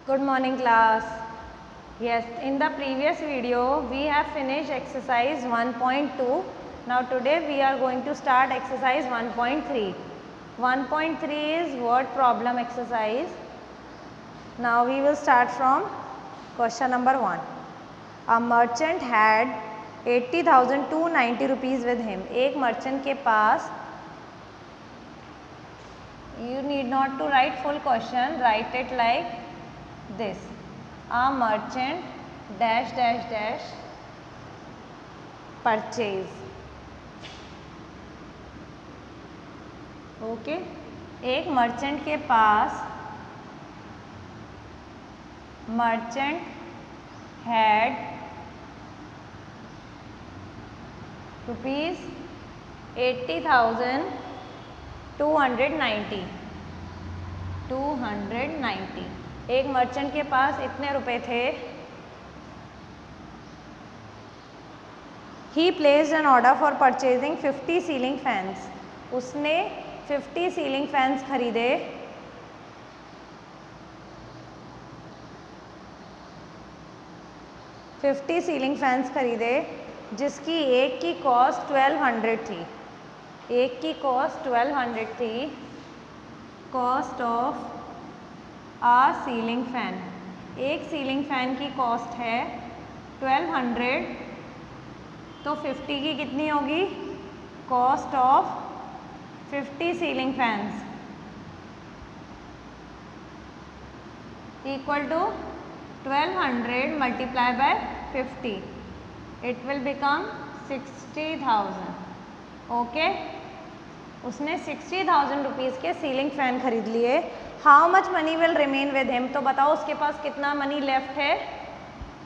Good morning class. Yes, in the previous video we have finished exercise 1.2. Now today we are going to start exercise 1.3. 1.3 is word problem exercise. Now we will start from question number 1. A merchant had 80,290 rupees with him. एक merchant के पास, you need not to write full question, write it like this. A merchant dash dash dash purchase. Okay एक merchant के पास merchant had rupees 80,290 एक merchant के पास इतने रुपए थे. He placed an order for purchasing 50 ceiling fans. उसने 50 ceiling fans खरीदे. Ceiling fans खरीदे जिसकी एक की कॉस्ट 1200 थी. एक की कॉस्ट 1200 थी. Cost of a ceiling fan. एक सीलिंग फैन की कॉस्ट है 1200. तो 50 की कितनी होगी? Cost of 50 ceiling fans equal to 1200 multiply by 50. It will become 60,000. Okay उसने 60,000 रुपीज़ के सीलिंग फैन खरीद लिए. How much money will remain with him. तो बताओ उसके पास कितना मनी लेफ्ट है.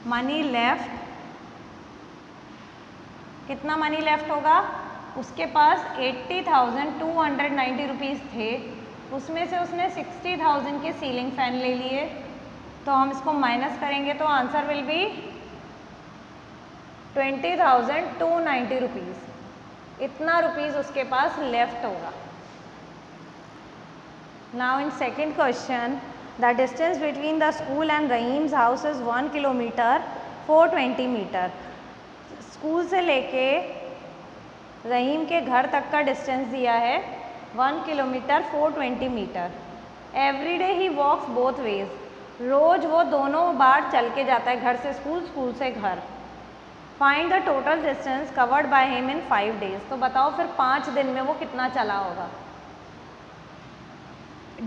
मनी लेफ्ट कितना मनी लेफ्ट होगा? उसके पास 80,290 रुपीज़ थे. उसमें से उसने 60,000 के सीलिंग फैन ले लिए. तो हम इसको माइनस करेंगे तो आंसर विल बी 20,290 रुपीज़. इतना रुपीज़ उसके पास लेफ्ट होगा. Now in second question, the distance between the school and Rahim's house is 1 kilometer 420 meter. School से लेके रहीम के घर तक का डिस्टेंस दिया है 1 किलोमीटर 420 मीटर. एवरी डे ही वॉक्स बोथ वेज. रोज़ वो दोनों बार चल के जाता है, घर से स्कूल, स्कूल से घर. Find the total distance covered by him in 5 days. तो बताओ फिर 5 दिन में वो कितना चला होगा.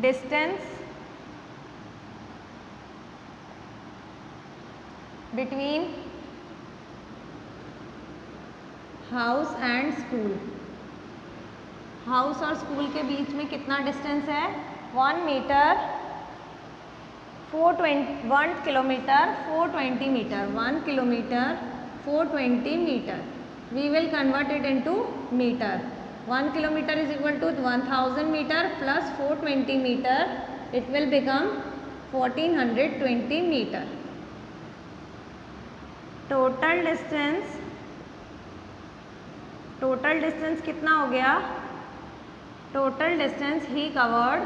Distance between house and school. House और स्कूल के बीच में कितना डिस्टेंस है? 1 kilometre 420 metre. 1 kilometre 420 metre. We will convert it into metre. 1 kilometer is equal to 1000 meter plus 420 meter. It will become 1420 meter. Total distance कितना हो गया? Total distance he covered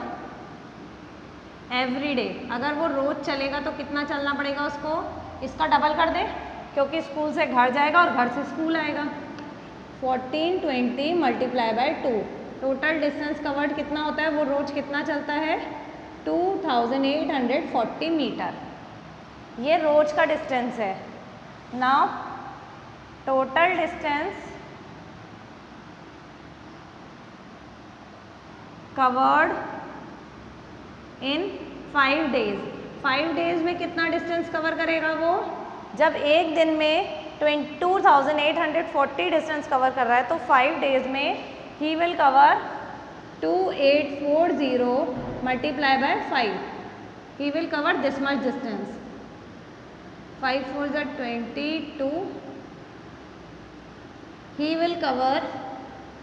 every day. अगर वो रोज चलेगा तो कितना चलना पड़ेगा उसको? इसका डबल कर दे क्योंकि स्कूल से घर जाएगा और घर से स्कूल आएगा. 1420 multiply by 2. Total distance covered कितना होता है? वो रोज कितना चलता है? 2840 मीटर. ये रोज का डिस्टेंस है. Now total distance covered in 5 days. 5 days में कितना डिस्टेंस कवर करेगा वो? जब एक दिन में 2840 डिस्टेंस कवर कर रहा है तो 5 डेज में he will cover 2840 multiply by 5. He will cover this much distance. 5 4 is 22. He will cover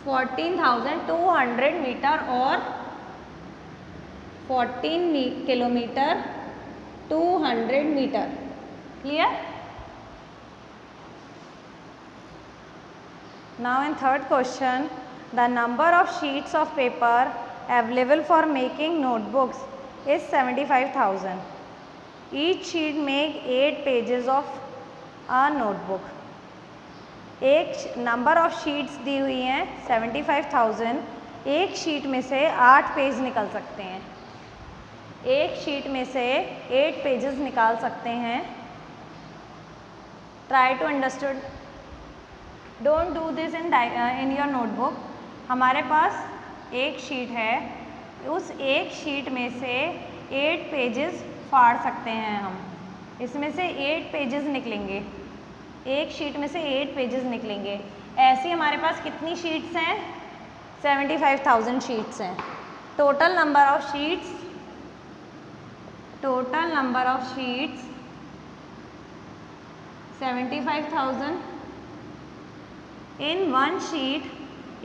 14,200 metre और 14 kilometre 200 metre. Clear? Now in third question, the number of sheets of paper available for making notebooks is 75,000. Each sheet make 8 pages of a notebook. एक number of sheets दी हुई हैं 75,000, एक sheet में से 8 page निकल सकते हैं, एक शीट में से 8 पेजेस निकाल सकते हैं। Try to understood, don't do this in your notebook. हमारे पास एक शीट है, उस एक शीट में से 8 पेजेस फाड़ सकते हैं हम, इसमें से 8 पेजेस निकलेंगे, एक शीट में से 8 पेजेस निकलेंगे। ऐसी हमारे पास कितनी शीट्स हैं? 75,000 शीट्स हैं। Total number of sheets, total number of sheets 75,000 in one sheet,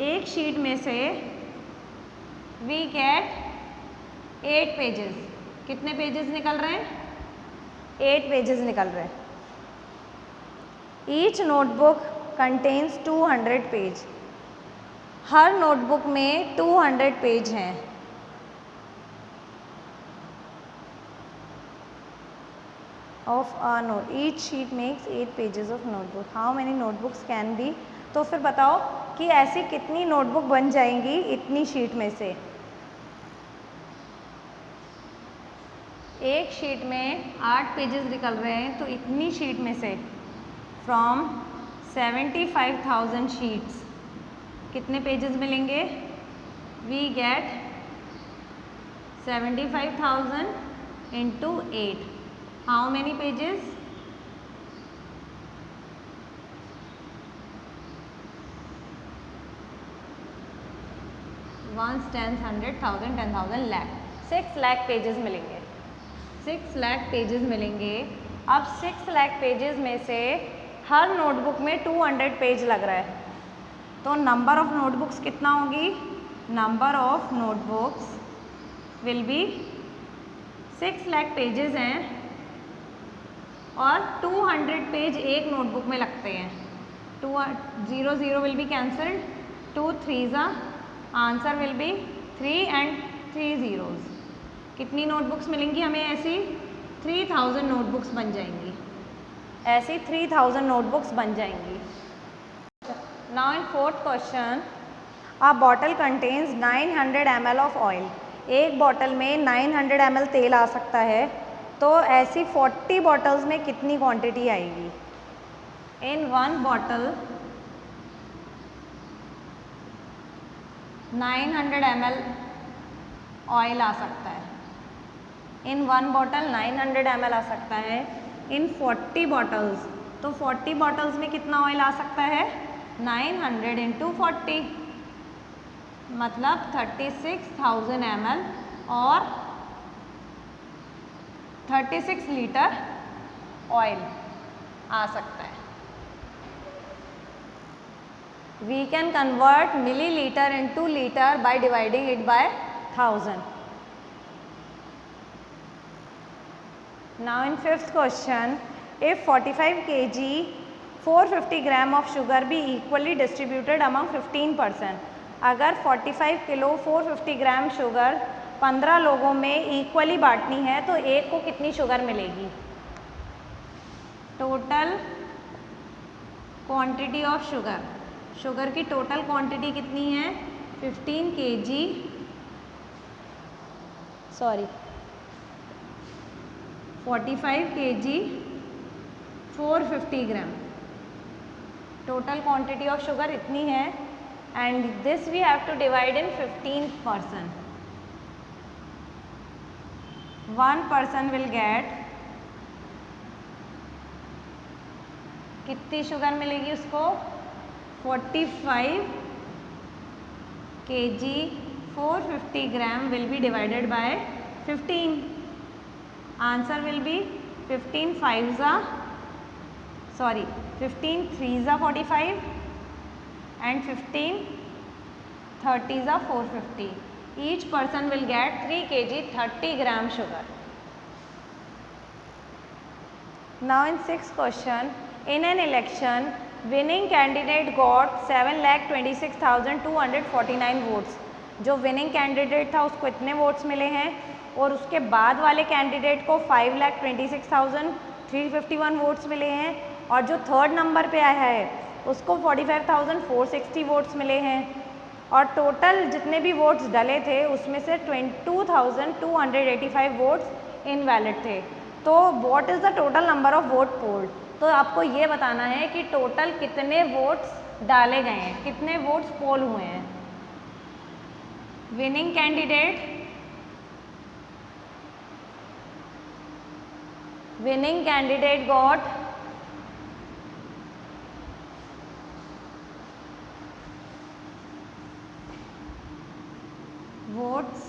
एक शीट में से वी गेट 8 पेजेस। कितने पेजेस निकल रहे हैं? 8 पेजेस निकल रहे हैं। Each notebook contains 200 page. Her notebook में 200 पेज हैं। Of a note, each sheet makes 8 pages of notebook. How many notebooks can be? तो फिर बताओ कि ऐसी कितनी नोटबुक बन जाएंगी इतनी शीट में से। एक शीट में 8 पेजेस निकल रहे हैं, तो इतनी शीट में से फ्रॉम 75,000 शीट्स कितने पेजेस मिलेंगे? We get 75,000 into 8। How many pages? 1 10 100 1000 10,000 lakh, 6 lakh pages मिलेंगे। 6 लाख पेजेस मिलेंगे। अब 6 लाख पेजेस में से हर नोटबुक में 200 पेज लग रहा है, तो नंबर ऑफ नोटबुक्स कितना होगी? Number of notebooks will be 6 lakh pages हैं और 200 पेज एक नोटबुक में लगते हैं। 0 0 will be cancelled, 2 3 answer will B 3 and 3 zeros। कितनी नोटबुक्स मिलेंगी हमें? ऐसी 3000 नोटबुक्स बन जाएंगी, ऐसी 3000 नोटबुक्स बन जाएंगी। Now in fourth question, a bottle contains 900 ml of oil. एक बॉटल में 900 ml तेल आ सकता है, तो ऐसी 40 बॉटल्स में कितनी क्वांटिटी आएगी? In one bottle 900 ml oil आ सकता है, इन वन बॉटल 900 ml आ सकता है। इन 40 बॉटल्स, तो 40 बॉटल्स में कितना ऑयल आ सकता है? 900 इंटू 40, मतलब 36,000 ml और 36 लीटर ऑयल आ सकता है। We can convert milliliter into liter by dividing it by 1000. Now in fifth question, if 45 kg 450 gram of sugar be equally distributed among 15%, अगर 45 किलो 450 ग्राम शुगर 15 लोगों में इक्वली बांटनी है तो एक को कितनी शुगर मिलेगी? Total quantity of sugar, sugar की टोटल क्वांटिटी कितनी है? 15 kg, sorry 45 kg 450 gram, total quantity of sugar इतनी है and this we have to divide in 15%. 1 person विल गेट, कितनी शुगर मिलेगी उसको? 45 kg 450 ग्राम will be divided by 15. Answer will be 15 3 45 and 15 30 450. Each person will get 3 kg 30 gram sugar. Now in sixth question, in an election, winning candidate got 7,26,249 votes. जो winning candidate था उसको इतने votes मिले हैं और उसके बाद वाले कैंडिडेट को 5,26,351 वोट्स मिले हैं और जो थर्ड नंबर पे आया है उसको 45,460 वोट्स मिले हैं और टोटल जितने भी वोट्स डले थे उसमें से 22,285 वोट्स इनवैलिड थे। तो what is the total number of vote polled, तो आपको ये बताना है कि टोटल कितने वोट्स डाले गए हैं, कितने वोट्स पोल हुए हैं। Winning candidate got votes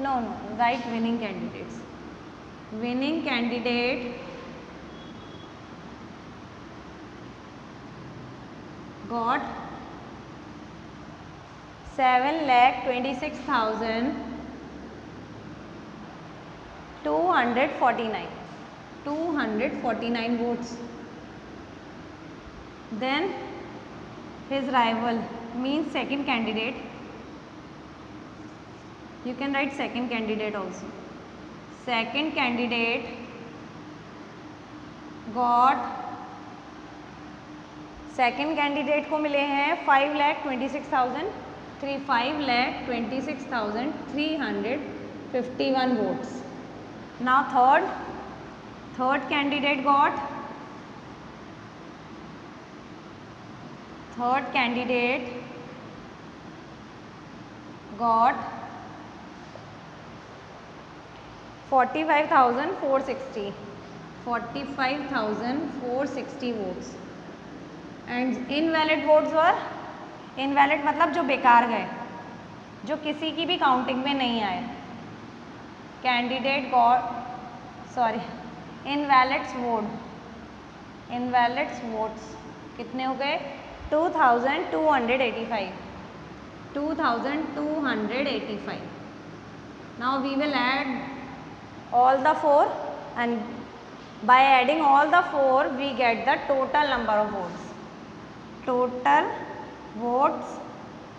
no write winning candidate got 7,26,249 votes. Then his rival means second candidate, you can write second candidate also. Second candidate got, second candidate को मिले हैं 5,26,351 votes. Now third candidate got 45,460 votes and invalid votes were, invalid मतलब जो बेकार गए, जो किसी की भी काउंटिंग में नहीं आए। कैंडिडेट गॉट इनवैलिड्स वोट्स कितने हो गए 2,285. Now we will add all the four and by adding all the four we get the total number of votes. Total votes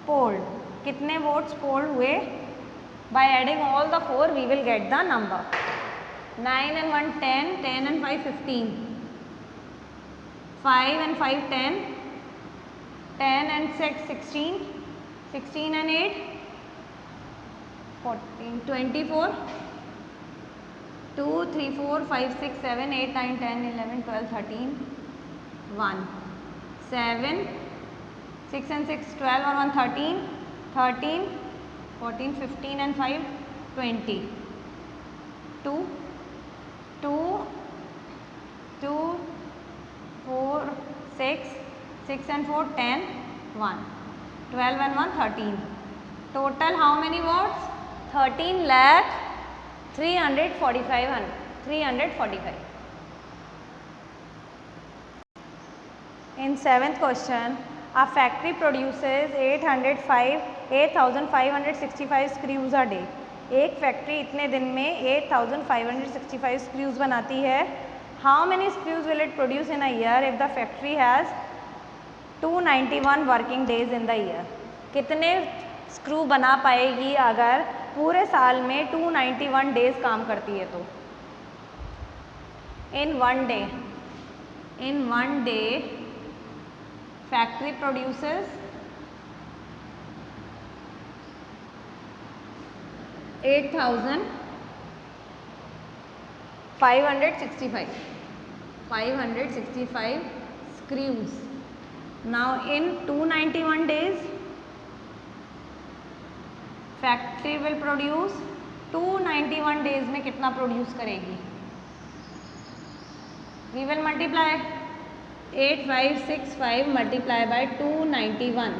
polled, कितने votes polled हुए, by adding all the four we will get the number. 9 and 1 10, 10 and 5 15, 5 and 5 10, 10 and 6 16, 16 and 8 14, 24, 2 3 4 5 6 7 8 9 10 11 12 13, 1 7, 6 and 6 12 और 1 13, 13 14 15 and 5 20, 2 2 2 4 6 6 and 4 10, 1 12 and 1 13. Total how many votes? 13,345. In 7th question, a factory produces 8,565 screws a day. एक factory इतने दिन में 8,565 screws बनाती है. How many screws will it produce in a year if the factory has 291 working days in the year? कितने screw बना पाएगी अगर पूरे साल में 291 डेज काम करती है तो? In one day factory produces 8,565 screws. Now in 291 days factory will produce 291 days में कितना प्रोड्यूस करेगी? We will multiply 8565 multiply by 291.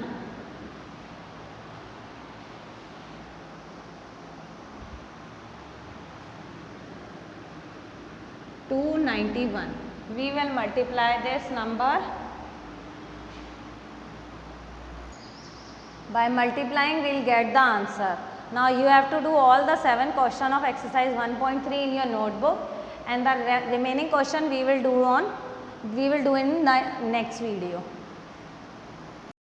We will multiply this number by multiplying we'll get the answer. Now you have to do all the 7 questions of exercise 1.3 in your notebook and the remaining question we will do in the next video.